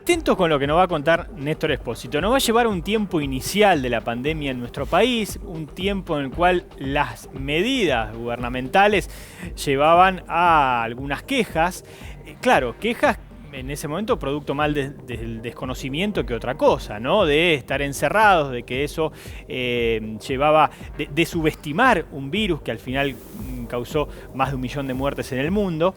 Atentos con lo que nos va a contar Néstor Espósito. Nos va a llevar a un tiempo inicial de la pandemia en nuestro país, un tiempo en el cual las medidas gubernamentales llevaban a algunas quejas. Claro, quejas en ese momento producto más del desconocimiento que otra cosa, ¿no? De estar encerrados, de que eso llevaba de subestimar un virus que al final causó más de 1 millón de muertes en el mundo,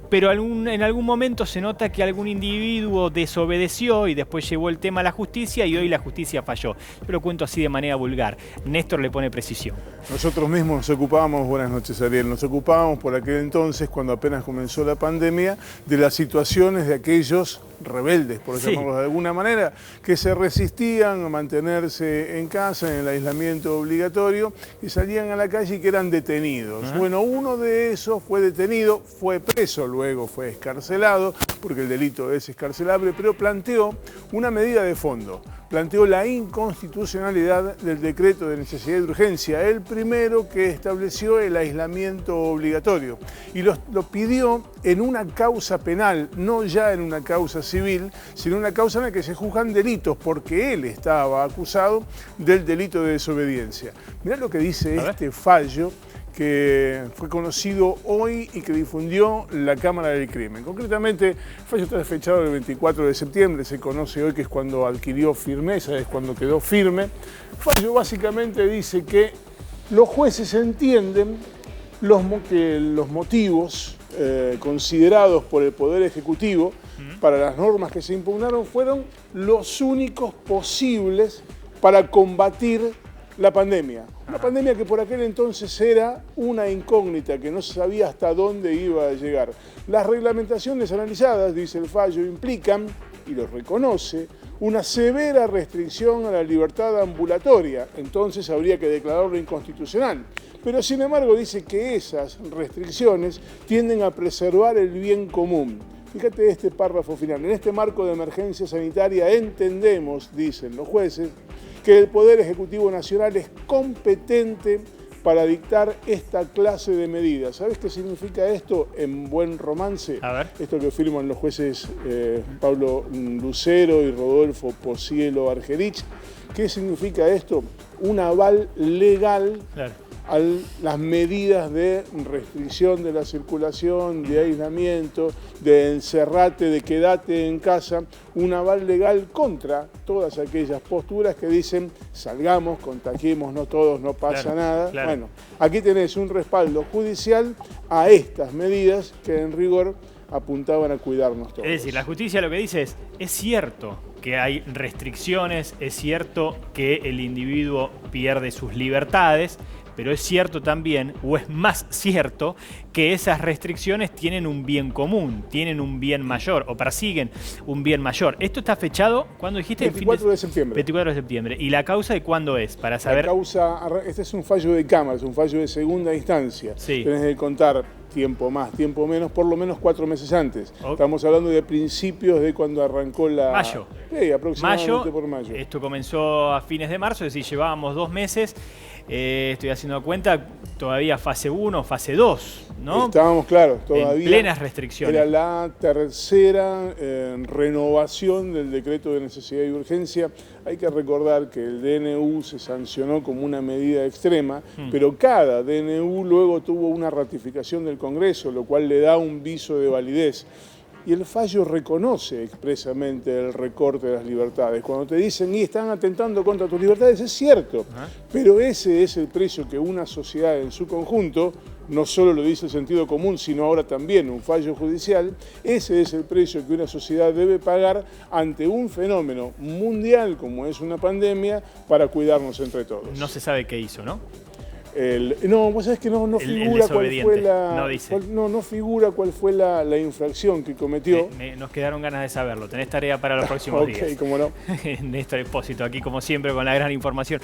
pero en algún momento se nota que algún individuo desobedeció y después llevó el tema a la justicia y hoy la justicia falló. Yo lo cuento así de manera vulgar. Néstor le pone precisión. Nosotros mismos nos ocupábamos, buenas noches Ariel, nos ocupábamos por aquel entonces, cuando apenas comenzó la pandemia, de las situaciones de aquellos rebeldes, por llamarlos de alguna manera, que se resistían a mantenerse en casa, en el aislamiento obligatorio, y salían a la calle y que eran detenidos. Bueno, uno de esos fue detenido, fue preso, luego fue excarcelado, porque el delito es excarcelable, pero planteó una medida de fondo. Planteó la inconstitucionalidad del decreto de necesidad y urgencia, el primero que estableció el aislamiento obligatorio. Y lo pidió en una causa penal, no ya en una causa civil, sino una causa en la que se juzgan delitos, porque él estaba acusado del delito de desobediencia. Mirá lo que dice este fallo, que fue conocido hoy y que difundió la Cámara del Crimen. Concretamente, el fallo está fechado el 24 de septiembre, se conoce hoy que es cuando adquirió firmeza, es cuando quedó firme. El fallo básicamente dice que los jueces entienden que los motivos considerados por el Poder Ejecutivo para las normas que se impugnaron fueron los únicos posibles para combatir la pandemia. Una pandemia que por aquel entonces era una incógnita, que no se sabía hasta dónde iba a llegar. Las reglamentaciones analizadas, dice el fallo, implican, y lo reconoce, una severa restricción a la libertad ambulatoria. Entonces habría que declararlo inconstitucional. Pero sin embargo dice que esas restricciones tienden a preservar el bien común. Fíjate este párrafo final. En este marco de emergencia sanitaria entendemos, dicen los jueces, que el Poder Ejecutivo Nacional es competente para dictar esta clase de medidas. ¿Sabes qué significa esto en buen romance? A ver. Esto que firman los jueces Pablo Lucero y Rodolfo Pocielo Argerich. ¿Qué significa esto? Un aval legal a las medidas de restricción de la circulación, de aislamiento, de encerrate, de quedate en casa, un aval legal contra todas aquellas posturas que dicen salgamos, contagiémonos todos, no pasa nada. Bueno, aquí tenés un respaldo judicial a estas medidas que en rigor apuntaban a cuidarnos todos. Es decir, la justicia lo que dice es cierto que hay restricciones, es cierto que el individuo pierde sus libertades, pero es cierto también, o es más cierto, que esas restricciones tienen un bien común, tienen un bien mayor, o persiguen un bien mayor. Esto está fechado, ¿cuándo dijiste? 24 de septiembre. 24 de septiembre. ¿Y la causa de cuándo es? Para saber. La causa, este es un fallo de Cámara, es un fallo de segunda instancia. Sí. Tenés que contar tiempo más, tiempo menos, por lo menos 4 meses antes. Estamos hablando de principios de cuando arrancó la... Mayo. Sí, aproximadamente por mayo. Esto comenzó a fines de marzo, es decir, llevábamos 2 meses. Estoy haciendo cuenta, todavía fase 1, fase 2, ¿no? Estábamos, claro, todavía en plenas restricciones. Era la tercera renovación del decreto de necesidad y urgencia. Hay que recordar que el DNU se sancionó como una medida extrema, pero cada DNU luego tuvo una ratificación del Congreso, lo cual le da un viso de validez. Y el fallo reconoce expresamente el recorte de las libertades. Cuando te dicen, y están atentando contra tus libertades, es cierto, pero ese es el precio que una sociedad en su conjunto, no solo lo dice el sentido común, sino ahora también un fallo judicial, ese es el precio que una sociedad debe pagar ante un fenómeno mundial como es una pandemia para cuidarnos entre todos. No se sabe qué hizo, ¿no? No, vos sabés que no figura cuál fue la... No dice. No figura cuál fue la infracción que cometió. Nos quedaron ganas de saberlo. Tenés tarea para los próximos días. Ok, cómo no. Néstor Espósito, aquí como siempre con la gran información.